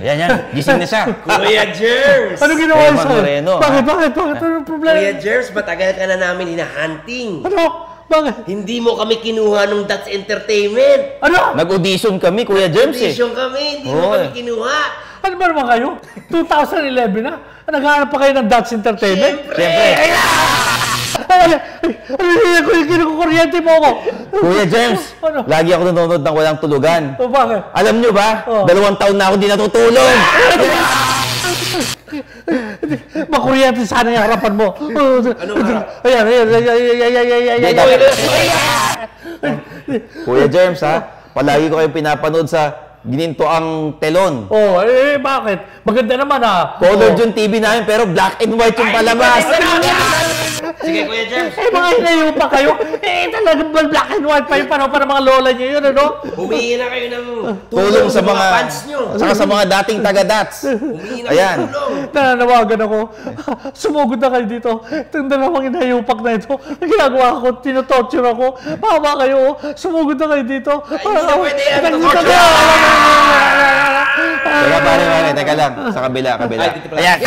Yan. Gising na siya. Kuya Germs! Ano ginawa Emma sa'yo? Moreno, Bakit? Anong problema? Kuya Germs, matagal ka na namin hinahunting. Ano? Bakit? Hindi mo kami kinuha nung That's Entertainment. Ano? Nag-audition kami, Kuya James eh. Audition kami, hindi mo kami kinuha. Ano ba naman kayo? 2011 na? Naghahanap pa kayo ng Dutch Entertainment? Siyempre. Ano yung kinukuryente mo ako? Kuya James, Ano? lagi ako nanonood ng Walang Tulugan. O bakit? Alam nyo ba, Oh. 2 taon na ako hindi natutulog. Makuryente sana yung harapan mo. Anong harap? Ayan. Kuya James ha, palagi ko kayong pinapanood sa Gininto ang Telon. Oh, bakit? Maganda naman Colored yung TV namin pero black and white yung palabas. Sige, Kuya Germs. Mga hinayo pa kayo. Talagang black and white pa yung panahon para mga lola niyo yun, ano? Humingi na kayo ng Tulong sa mga fans nyo. Saka sa mga dating taga-Dats. Humingi na Ayan. kayo ng tulong. Nananawagan ako. Sumugod na kayo dito. Itong dalawang hinayupak na ito. Ang ginagawa ko, tinotorture ako. Mama kayo, sumugod na kayo dito. Hindi na pwede yan. Teka pare, teka lang. Sa kabila. Ay, dito pala. Ayan.